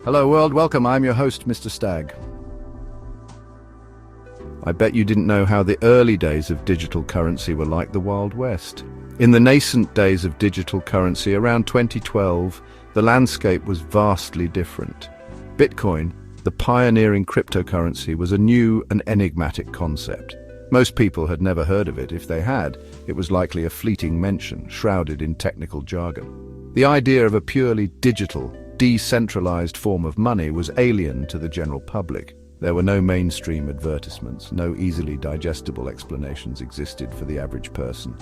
Hello world, welcome. I'm your host, Mr. Stagg. I bet you didn't know how the early days of digital currency were like the Wild West. In the nascent days of digital currency, around 2012, the landscape was vastly different. Bitcoin, the pioneering cryptocurrency, was a new and enigmatic concept. Most people had never heard of it. If they had, it was likely a fleeting mention, shrouded in technical jargon. The idea of a purely digital, decentralized form of money was alien to the general public. There were no mainstream advertisements, no easily digestible explanations existed for the average person.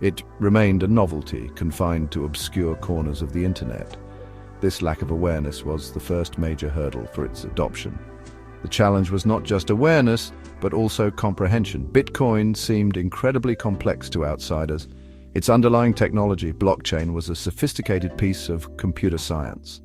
It remained a novelty, confined to obscure corners of the internet. This lack of awareness was the first major hurdle for its adoption. The challenge was not just awareness, but also comprehension. Bitcoin seemed incredibly complex to outsiders. Its underlying technology, blockchain, was a sophisticated piece of computer science.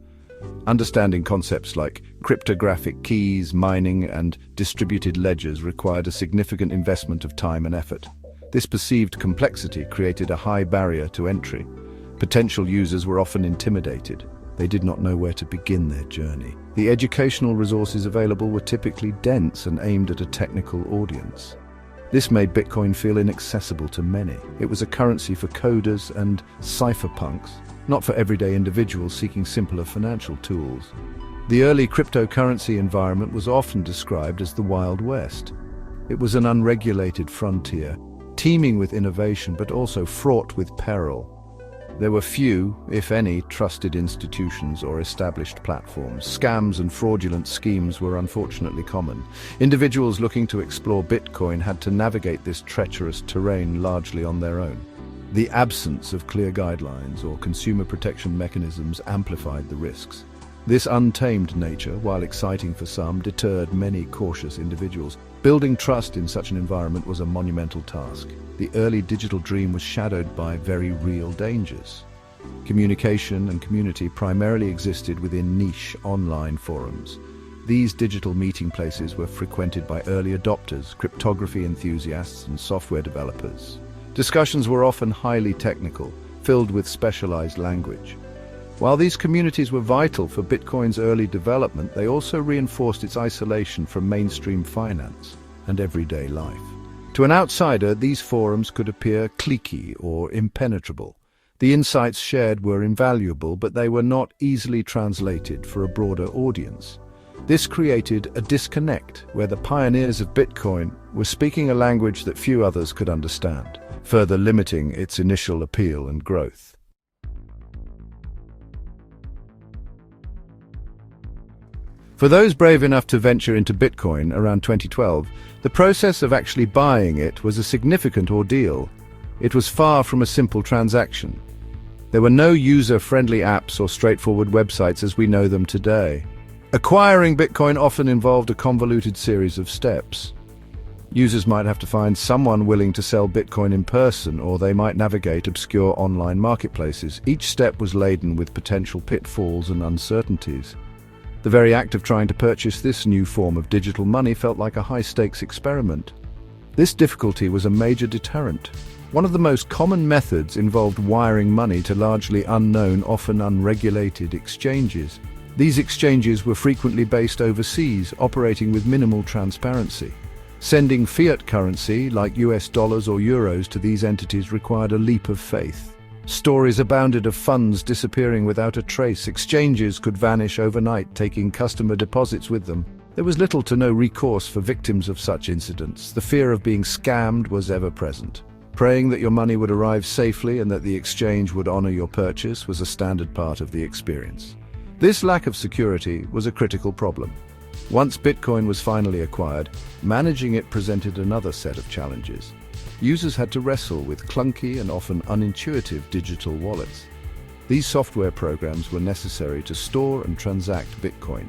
Understanding concepts like cryptographic keys, mining, and distributed ledgers required a significant investment of time and effort. This perceived complexity created a high barrier to entry. Potential users were often intimidated. They did not know where to begin their journey. The educational resources available were typically dense and aimed at a technical audience. This made Bitcoin feel inaccessible to many. It was a currency for coders and cypherpunks, not for everyday individuals seeking simpler financial tools. The early cryptocurrency environment was often described as the Wild West. It was an unregulated frontier, teeming with innovation but also fraught with peril. There were few, if any, trusted institutions or established platforms. Scams and fraudulent schemes were unfortunately common. Individuals looking to explore Bitcoin had to navigate this treacherous terrain largely on their own. The absence of clear guidelines or consumer protection mechanisms amplified the risks. This untamed nature, while exciting for some, deterred many cautious individuals. Building trust in such an environment was a monumental task. The early digital dream was shadowed by very real dangers. Communication and community primarily existed within niche online forums. These digital meeting places were frequented by early adopters, cryptography enthusiasts, and software developers. Discussions were often highly technical, filled with specialized language. While these communities were vital for Bitcoin's early development, they also reinforced its isolation from mainstream finance and everyday life. To an outsider, these forums could appear cliquey or impenetrable. The insights shared were invaluable, but they were not easily translated for a broader audience. This created a disconnect where the pioneers of Bitcoin were speaking a language that few others could understand, further limiting its initial appeal and growth. For those brave enough to venture into Bitcoin around 2012, the process of actually buying it was a significant ordeal. It was far from a simple transaction. There were no user-friendly apps or straightforward websites as we know them today. Acquiring Bitcoin often involved a convoluted series of steps. Users might have to find someone willing to sell Bitcoin in person, or they might navigate obscure online marketplaces. Each step was laden with potential pitfalls and uncertainties. The very act of trying to purchase this new form of digital money felt like a high-stakes experiment. This difficulty was a major deterrent. One of the most common methods involved wiring money to largely unknown, often unregulated exchanges. These exchanges were frequently based overseas, operating with minimal transparency. Sending fiat currency, like US dollars or euros, to these entities required a leap of faith. Stories abounded of funds disappearing without a trace. Exchanges could vanish overnight, taking customer deposits with them. There was little to no recourse for victims of such incidents. The fear of being scammed was ever present. Praying that your money would arrive safely and that the exchange would honor your purchase was a standard part of the experience. This lack of security was a critical problem. Once Bitcoin was finally acquired, managing it presented another set of challenges. Users had to wrestle with clunky and often unintuitive digital wallets. These software programs were necessary to store and transact Bitcoin.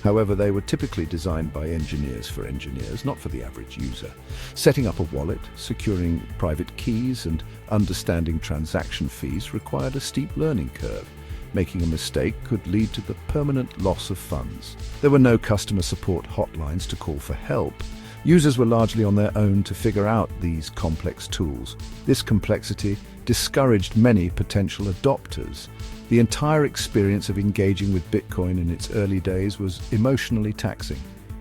However, they were typically designed by engineers for engineers, not for the average user. Setting up a wallet, securing private keys, and understanding transaction fees required a steep learning curve. Making a mistake could lead to the permanent loss of funds. There were no customer support hotlines to call for help. Users were largely on their own to figure out these complex tools. This complexity discouraged many potential adopters. The entire experience of engaging with Bitcoin in its early days was emotionally taxing.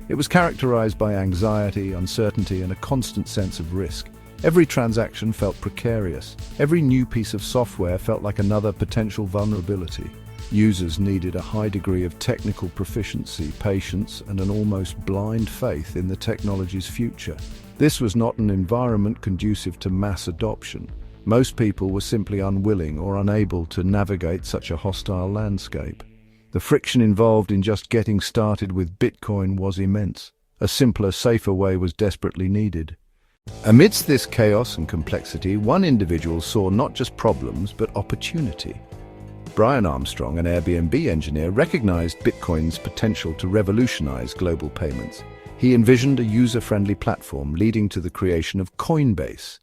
It was characterized by anxiety, uncertainty, and a constant sense of risk. Every transaction felt precarious. Every new piece of software felt like another potential vulnerability. Users needed a high degree of technical proficiency, patience, and an almost blind faith in the technology's future. This was not an environment conducive to mass adoption. Most people were simply unwilling or unable to navigate such a hostile landscape. The friction involved in just getting started with Bitcoin was immense. A simpler, safer way was desperately needed. Amidst this chaos and complexity, one individual saw not just problems, but opportunity. Brian Armstrong, an Airbnb engineer, recognized Bitcoin's potential to revolutionize global payments. He envisioned a user-friendly platform leading to the creation of Coinbase.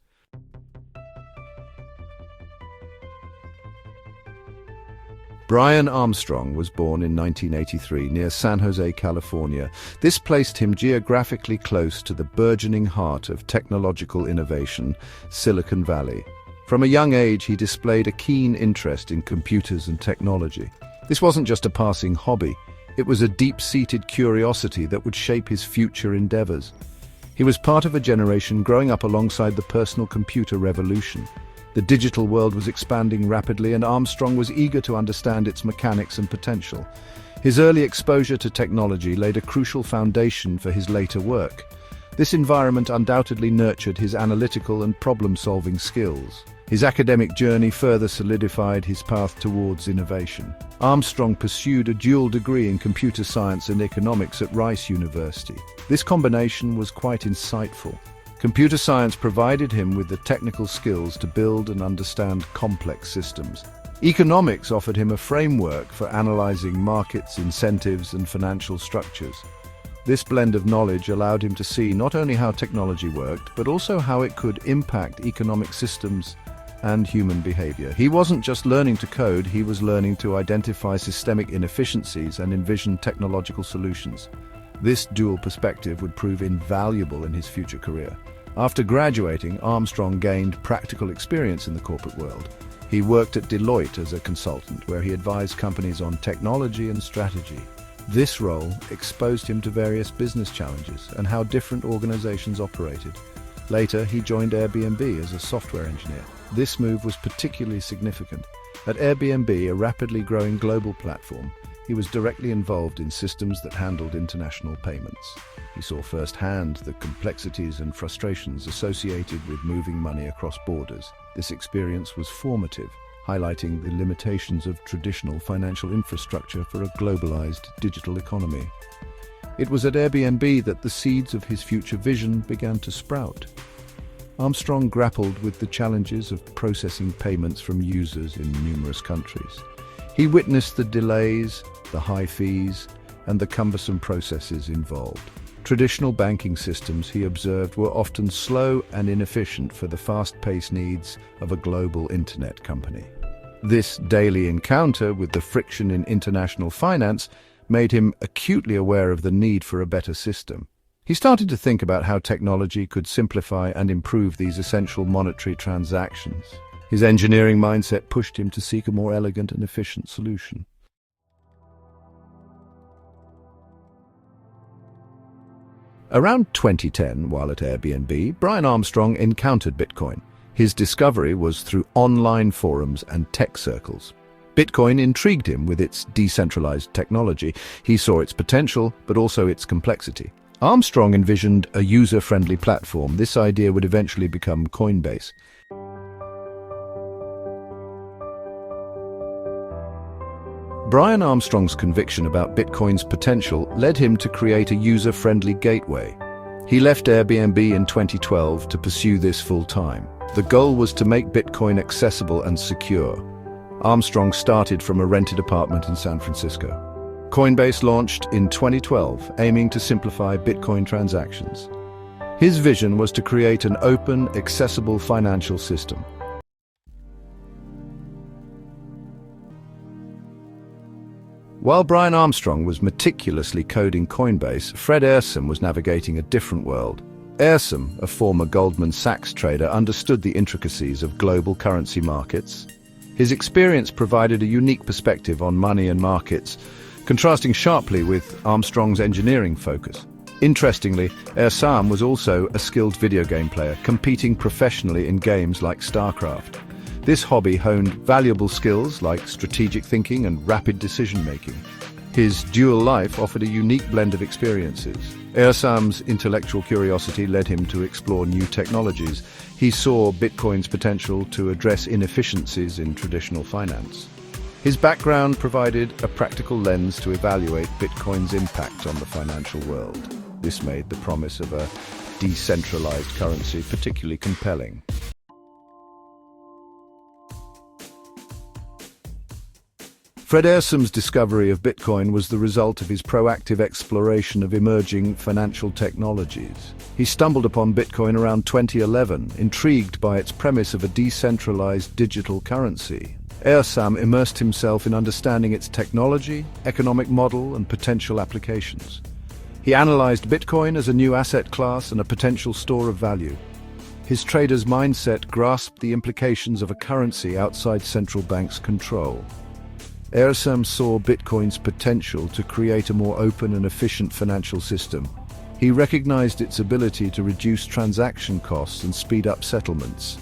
Brian Armstrong was born in 1983 near San Jose, California. This placed him geographically close to the burgeoning heart of technological innovation, Silicon Valley. From a young age, he displayed a keen interest in computers and technology. This wasn't just a passing hobby. It was a deep-seated curiosity that would shape his future endeavors. He was part of a generation growing up alongside the personal computer revolution. The digital world was expanding rapidly, and Armstrong was eager to understand its mechanics and potential. His early exposure to technology laid a crucial foundation for his later work. This environment undoubtedly nurtured his analytical and problem-solving skills. His academic journey further solidified his path towards innovation. Armstrong pursued a dual degree in computer science and economics at Rice University. This combination was quite insightful. Computer science provided him with the technical skills to build and understand complex systems. Economics offered him a framework for analyzing markets, incentives, and financial structures. This blend of knowledge allowed him to see not only how technology worked, but also how it could impact economic systems and human behavior. He wasn't just learning to code, he was learning to identify systemic inefficiencies and envision technological solutions. This dual perspective would prove invaluable in his future career. After graduating, Armstrong gained practical experience in the corporate world. He worked at Deloitte as a consultant, where he advised companies on technology and strategy. This role exposed him to various business challenges and how different organizations operated. Later, he joined Airbnb as a software engineer. This move was particularly significant. At Airbnb, a rapidly growing global platform, he was directly involved in systems that handled international payments. He saw firsthand the complexities and frustrations associated with moving money across borders. This experience was formative, highlighting the limitations of traditional financial infrastructure for a globalized digital economy. It was at Airbnb that the seeds of his future vision began to sprout. Armstrong grappled with the challenges of processing payments from users in numerous countries. He witnessed the delays, the high fees, and the cumbersome processes involved. Traditional banking systems, he observed, were often slow and inefficient for the fast-paced needs of a global internet company. This daily encounter with the friction in international finance made him acutely aware of the need for a better system. He started to think about how technology could simplify and improve these essential monetary transactions. His engineering mindset pushed him to seek a more elegant and efficient solution. Around 2010, while at Airbnb, Brian Armstrong encountered Bitcoin. His discovery was through online forums and tech circles. Bitcoin intrigued him with its decentralized technology. He saw its potential, but also its complexity. Armstrong envisioned a user-friendly platform. This idea would eventually become Coinbase. Brian Armstrong's conviction about Bitcoin's potential led him to create a user-friendly gateway. He left Airbnb in 2012 to pursue this full-time. The goal was to make Bitcoin accessible and secure. Armstrong started from a rented apartment in San Francisco. Coinbase launched in 2012, aiming to simplify Bitcoin transactions. His vision was to create an open, accessible financial system. While Brian Armstrong was meticulously coding Coinbase, Fred Ehrsam was navigating a different world. Ehrsam, a former Goldman Sachs trader, understood the intricacies of global currency markets. His experience provided a unique perspective on money and markets, contrasting sharply with Armstrong's engineering focus. Interestingly, Ehrsam was also a skilled video game player, competing professionally in games like StarCraft. This hobby honed valuable skills like strategic thinking and rapid decision-making. His dual life offered a unique blend of experiences. Ehrsam's intellectual curiosity led him to explore new technologies. He saw Bitcoin's potential to address inefficiencies in traditional finance. His background provided a practical lens to evaluate Bitcoin's impact on the financial world. This made the promise of a decentralized currency particularly compelling. Fred Ehrsam's discovery of Bitcoin was the result of his proactive exploration of emerging financial technologies. He stumbled upon Bitcoin around 2011, intrigued by its premise of a decentralized digital currency. Ehrsam immersed himself in understanding its technology, economic model, and potential applications. He analyzed Bitcoin as a new asset class and a potential store of value. His trader's mindset grasped the implications of a currency outside central banks' control. Ehrsam saw Bitcoin's potential to create a more open and efficient financial system. He recognized its ability to reduce transaction costs and speed up settlements.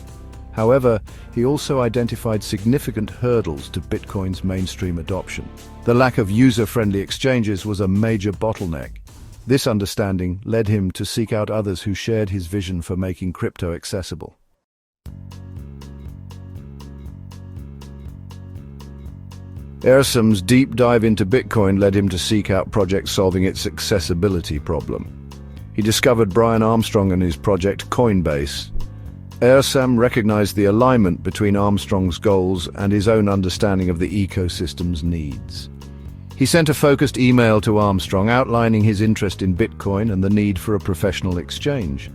However, he also identified significant hurdles to Bitcoin's mainstream adoption. The lack of user-friendly exchanges was a major bottleneck. This understanding led him to seek out others who shared his vision for making crypto accessible. Ehrsam's deep dive into Bitcoin led him to seek out projects solving its accessibility problem. He discovered Brian Armstrong and his project Coinbase. Ehrsam recognized the alignment between Armstrong's goals and his own understanding of the ecosystem's needs. He sent a focused email to Armstrong outlining his interest in Bitcoin and the need for a professional exchange.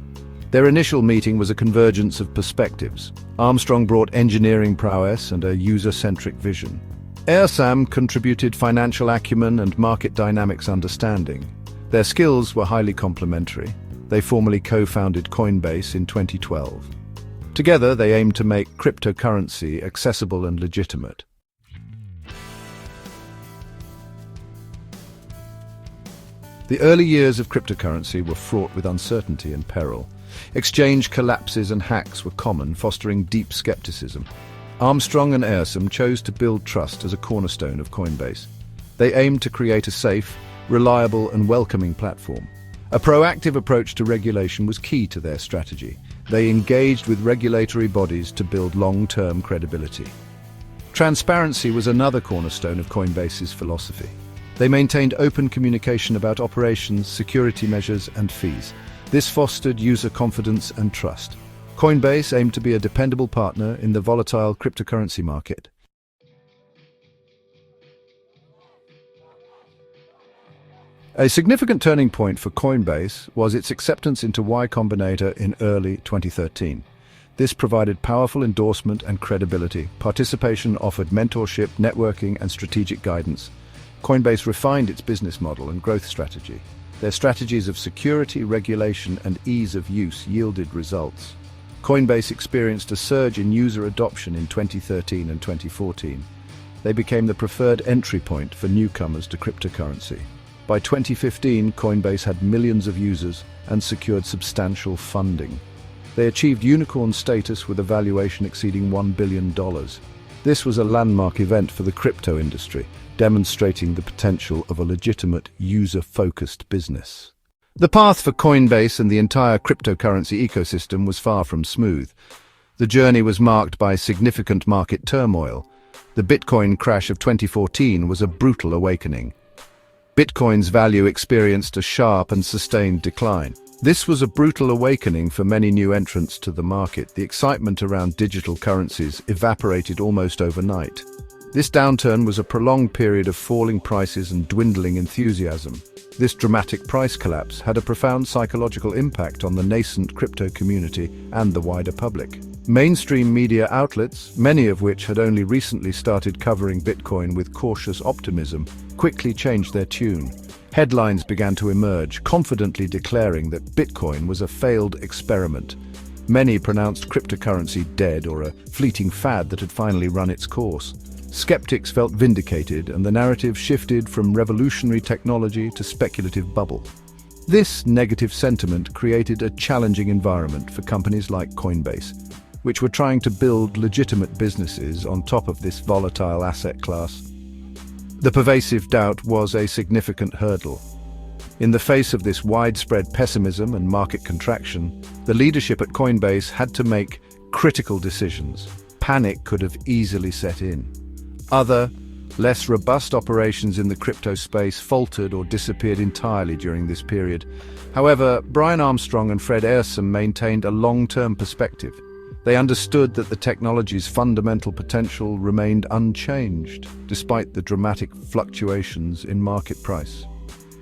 Their initial meeting was a convergence of perspectives. Armstrong brought engineering prowess and a user-centric vision. Ehrsam contributed financial acumen and market dynamics understanding. Their skills were highly complementary. They formally co-founded Coinbase in 2012. Together, they aimed to make cryptocurrency accessible and legitimate. The early years of cryptocurrency were fraught with uncertainty and peril. Exchange collapses and hacks were common, fostering deep skepticism. Armstrong and Ehrsam chose to build trust as a cornerstone of Coinbase. They aimed to create a safe, reliable, and welcoming platform. A proactive approach to regulation was key to their strategy. They engaged with regulatory bodies to build long-term credibility. Transparency was another cornerstone of Coinbase's philosophy. They maintained open communication about operations, security measures, and fees. This fostered user confidence and trust. Coinbase aimed to be a dependable partner in the volatile cryptocurrency market. A significant turning point for Coinbase was its acceptance into Y Combinator in early 2013. This provided powerful endorsement and credibility. Participation offered mentorship, networking, and strategic guidance. Coinbase refined its business model and growth strategy. Their strategies of security, regulation, and ease of use yielded results. Coinbase experienced a surge in user adoption in 2013 and 2014. They became the preferred entry point for newcomers to cryptocurrency. By 2015, Coinbase had millions of users and secured substantial funding. They achieved unicorn status with a valuation exceeding $1 billion. This was a landmark event for the crypto industry, demonstrating the potential of a legitimate, user-focused business. The path for Coinbase and the entire cryptocurrency ecosystem was far from smooth. The journey was marked by significant market turmoil. The Bitcoin crash of 2014 was a brutal awakening. Bitcoin's value experienced a sharp and sustained decline. This was a brutal awakening for many new entrants to the market. The excitement around digital currencies evaporated almost overnight. This downturn was a prolonged period of falling prices and dwindling enthusiasm. This dramatic price collapse had a profound psychological impact on the nascent crypto community and the wider public. Mainstream media outlets, many of which had only recently started covering Bitcoin with cautious optimism, quickly changed their tune. Headlines began to emerge, confidently declaring that Bitcoin was a failed experiment. Many pronounced cryptocurrency dead or a fleeting fad that had finally run its course. Skeptics felt vindicated, and the narrative shifted from revolutionary technology to speculative bubble. This negative sentiment created a challenging environment for companies like Coinbase, which were trying to build legitimate businesses on top of this volatile asset class. The pervasive doubt was a significant hurdle. In the face of this widespread pessimism and market contraction, the leadership at Coinbase had to make critical decisions. Panic could have easily set in. Other, less robust operations in the crypto space faltered or disappeared entirely during this period. However, Brian Armstrong and Fred Ehrsam maintained a long-term perspective. They understood that the technology's fundamental potential remained unchanged, despite the dramatic fluctuations in market price.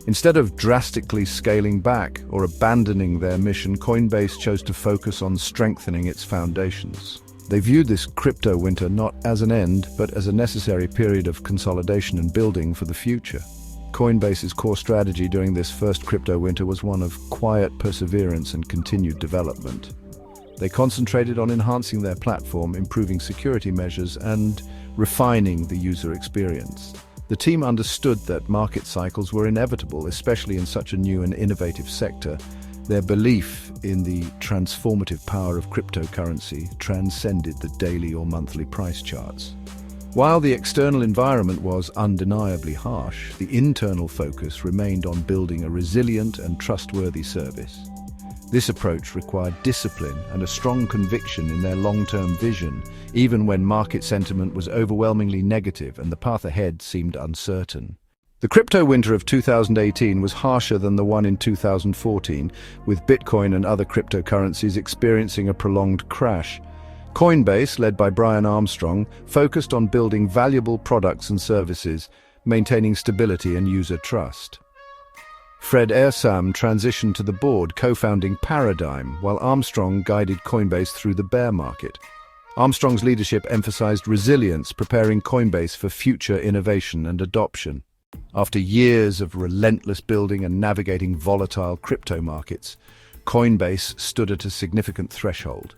Instead of drastically scaling back or abandoning their mission, Coinbase chose to focus on strengthening its foundations. They viewed this crypto winter not as an end, but as a necessary period of consolidation and building for the future. Coinbase's core strategy during this first crypto winter was one of quiet perseverance and continued development. They concentrated on enhancing their platform, improving security measures, and refining the user experience. The team understood that market cycles were inevitable, especially in such a new and innovative sector. Their belief in the transformative power of cryptocurrency transcended the daily or monthly price charts. While the external environment was undeniably harsh, the internal focus remained on building a resilient and trustworthy service. This approach required discipline and a strong conviction in their long-term vision, even when market sentiment was overwhelmingly negative and the path ahead seemed uncertain. The crypto winter of 2018 was harsher than the one in 2014, with Bitcoin and other cryptocurrencies experiencing a prolonged crash. Coinbase, led by Brian Armstrong, focused on building valuable products and services, maintaining stability and user trust. Fred Ehrsam transitioned to the board, co-founding Paradigm, while Armstrong guided Coinbase through the bear market. Armstrong's leadership emphasized resilience, preparing Coinbase for future innovation and adoption. After years of relentless building and navigating volatile crypto markets, Coinbase stood at a significant threshold.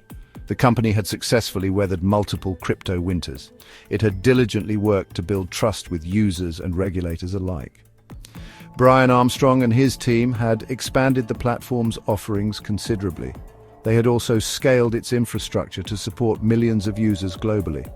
The company had successfully weathered multiple crypto winters. It had diligently worked to build trust with users and regulators alike. Brian Armstrong and his team had expanded the platform's offerings considerably. They had also scaled its infrastructure to support millions of users globally.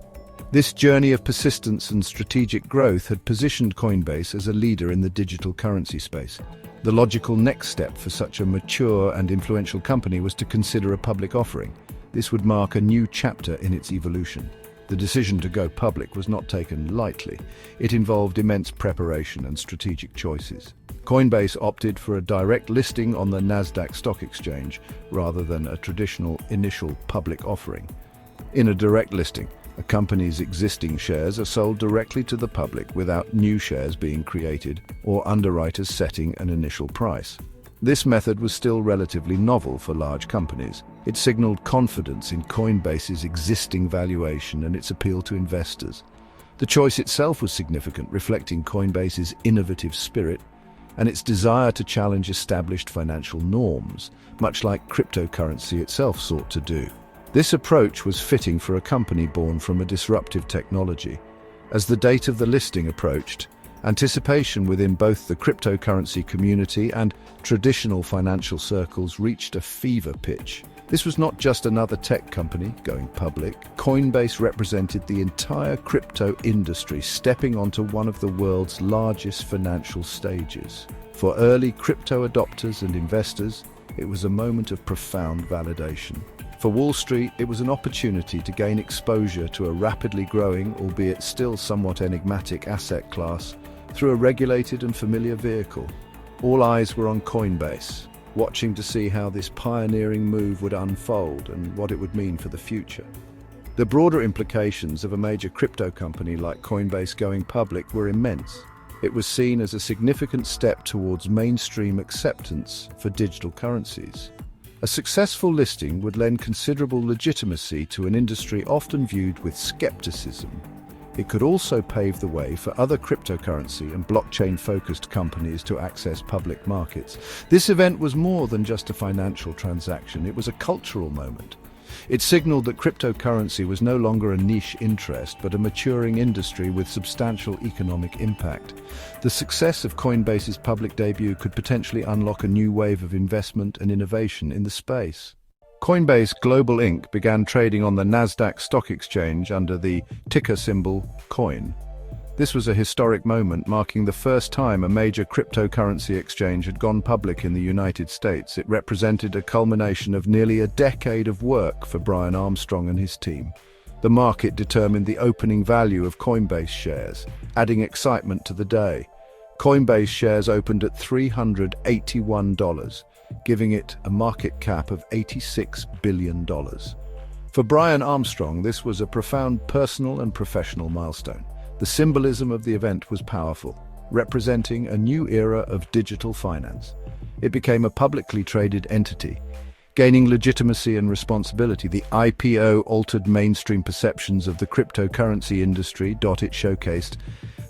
This journey of persistence and strategic growth had positioned Coinbase as a leader in the digital currency space. The logical next step for such a mature and influential company was to consider a public offering. This would mark a new chapter in its evolution. The decision to go public was not taken lightly. It involved immense preparation and strategic choices. Coinbase opted for a direct listing on the NASDAQ stock exchange rather than a traditional initial public offering. In a direct listing, a company's existing shares are sold directly to the public without new shares being created or underwriters setting an initial price. This method was still relatively novel for large companies. It signaled confidence in Coinbase's existing valuation and its appeal to investors. The choice itself was significant, reflecting Coinbase's innovative spirit and its desire to challenge established financial norms, much like cryptocurrency itself sought to do. This approach was fitting for a company born from a disruptive technology. As the date of the listing approached, anticipation within both the cryptocurrency community and traditional financial circles reached a fever pitch. This was not just another tech company going public. Coinbase represented the entire crypto industry, stepping onto one of the world's largest financial stages. For early crypto adopters and investors, it was a moment of profound validation. For Wall Street, it was an opportunity to gain exposure to a rapidly growing, albeit still somewhat enigmatic asset class through a regulated and familiar vehicle. All eyes were on Coinbase, watching to see how this pioneering move would unfold and what it would mean for the future. The broader implications of a major crypto company like Coinbase going public were immense. It was seen as a significant step towards mainstream acceptance for digital currencies. A successful listing would lend considerable legitimacy to an industry often viewed with skepticism. It could also pave the way for other cryptocurrency and blockchain-focused companies to access public markets. This event was more than just a financial transaction. It was a cultural moment, It signaled that cryptocurrency was no longer a niche interest, but a maturing industry with substantial economic impact. The success of Coinbase's public debut could potentially unlock a new wave of investment and innovation in the space. Coinbase Global Inc. began trading on the NASDAQ stock exchange under the ticker symbol COIN. This was a historic moment, marking the first time a major cryptocurrency exchange had gone public in the United States. It represented a culmination of nearly a decade of work for Brian Armstrong and his team. The market determined the opening value of Coinbase shares, adding excitement to the day. Coinbase shares opened at $381, giving it a market cap of $86 billion. For Brian Armstrong, this was a profound personal and professional milestone. The symbolism of the event was powerful, representing a new era of digital finance. It became a publicly traded entity, gaining legitimacy and responsibility. The IPO altered mainstream perceptions of the cryptocurrency industry. It showcased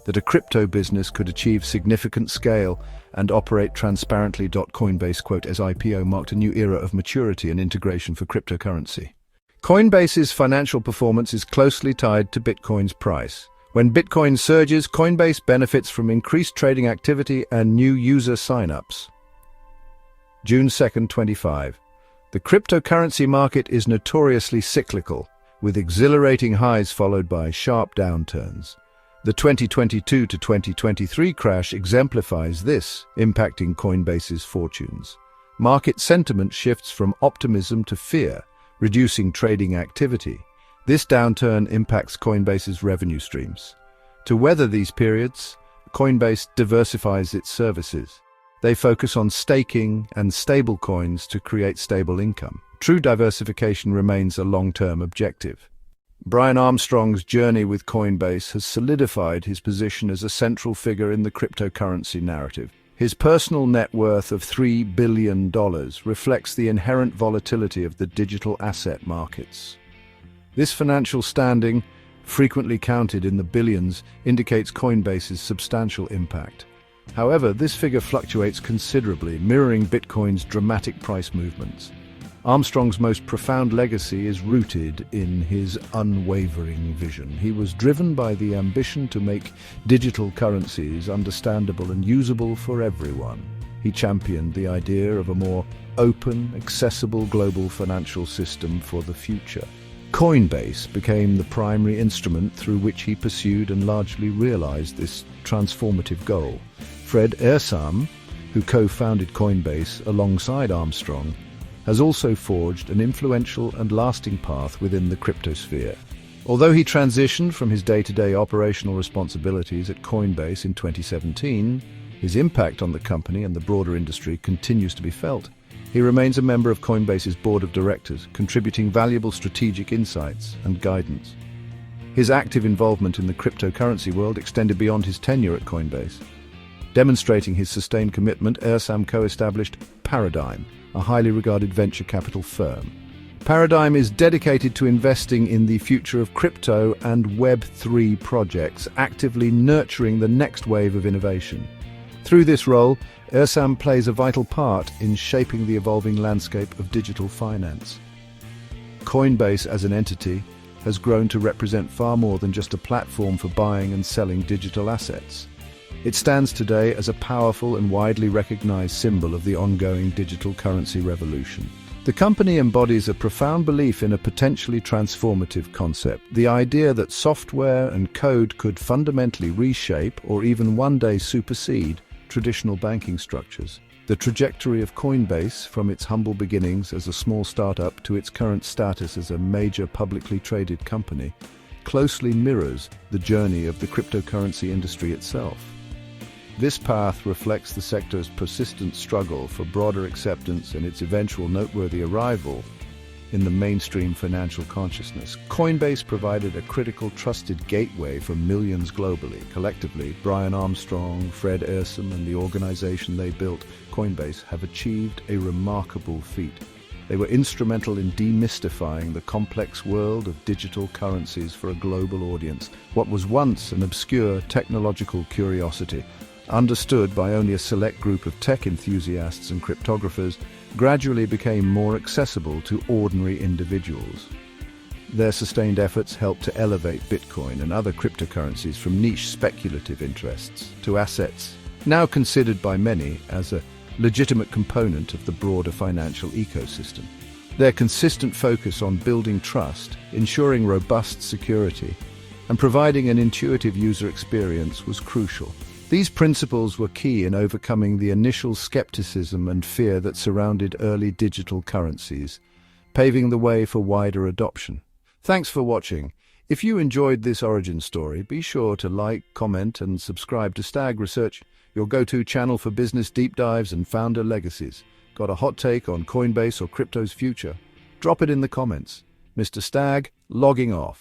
that a crypto business could achieve significant scale and operate transparently. Coinbase, quote, as IPO marked a new era of maturity and integration for cryptocurrency. Coinbase's financial performance is closely tied to Bitcoin's price. When Bitcoin surges, Coinbase benefits from increased trading activity and new user sign-ups. June 2nd, 25. The cryptocurrency market is notoriously cyclical, with exhilarating highs followed by sharp downturns. The 2022 to 2023 crash exemplifies this, impacting Coinbase's fortunes. Market sentiment shifts from optimism to fear, reducing trading activity. This downturn impacts Coinbase's revenue streams. To weather these periods, Coinbase diversifies its services. They focus on staking and stablecoins to create stable income. True diversification remains a long-term objective. Brian Armstrong's journey with Coinbase has solidified his position as a central figure in the cryptocurrency narrative. His personal net worth of $3 billion reflects the inherent volatility of the digital asset markets. This financial standing, frequently counted in the billions, indicates Coinbase's substantial impact. However, this figure fluctuates considerably, mirroring Bitcoin's dramatic price movements. Armstrong's most profound legacy is rooted in his unwavering vision. He was driven by the ambition to make digital currencies understandable and usable for everyone. He championed the idea of a more open, accessible global financial system for the future. Coinbase became the primary instrument through which he pursued and largely realized this transformative goal. Fred Ehrsam, who co-founded Coinbase alongside Armstrong, has also forged an influential and lasting path within the cryptosphere. Although he transitioned from his day-to-day operational responsibilities at Coinbase in 2017, his impact on the company and the broader industry continues to be felt. He remains a member of Coinbase's board of directors, contributing valuable strategic insights and guidance. His active involvement in the cryptocurrency world extended beyond his tenure at Coinbase. Demonstrating his sustained commitment, Ehrsam co-established Paradigm, a highly regarded venture capital firm. Paradigm is dedicated to investing in the future of crypto and Web3 projects, actively nurturing the next wave of innovation. Through this role, Ehrsam plays a vital part in shaping the evolving landscape of digital finance. Coinbase as an entity has grown to represent far more than just a platform for buying and selling digital assets. It stands today as a powerful and widely recognized symbol of the ongoing digital currency revolution. The company embodies a profound belief in a potentially transformative concept, the idea that software and code could fundamentally reshape or even one day supersede traditional banking structures. The trajectory of Coinbase, from its humble beginnings as a small startup to its current status as a major publicly traded company, closely mirrors the journey of the cryptocurrency industry itself. This path reflects the sector's persistent struggle for broader acceptance and its eventual noteworthy arrival in the mainstream financial consciousness. Coinbase provided a critical, trusted gateway for millions globally. Collectively, Brian Armstrong, Fred Ehrsam, and the organization they built, Coinbase, have achieved a remarkable feat. They were instrumental in demystifying the complex world of digital currencies for a global audience. What was once an obscure technological curiosity understood by only a select group of tech enthusiasts and cryptographers, gradually became more accessible to ordinary individuals. Their sustained efforts helped to elevate Bitcoin and other cryptocurrencies from niche speculative interests to assets now considered by many as a legitimate component of the broader financial ecosystem. Their consistent focus on building trust, ensuring robust security, and providing an intuitive user experience was crucial. These principles were key in overcoming the initial skepticism and fear that surrounded early digital currencies, paving the way for wider adoption. Thanks for watching. If you enjoyed this origin story, be sure to like, comment, and subscribe to Stag Research, your go-to channel for business deep dives and founder legacies. Got a hot take on Coinbase or crypto's future? Drop it in the comments. Mr. Stag, logging off.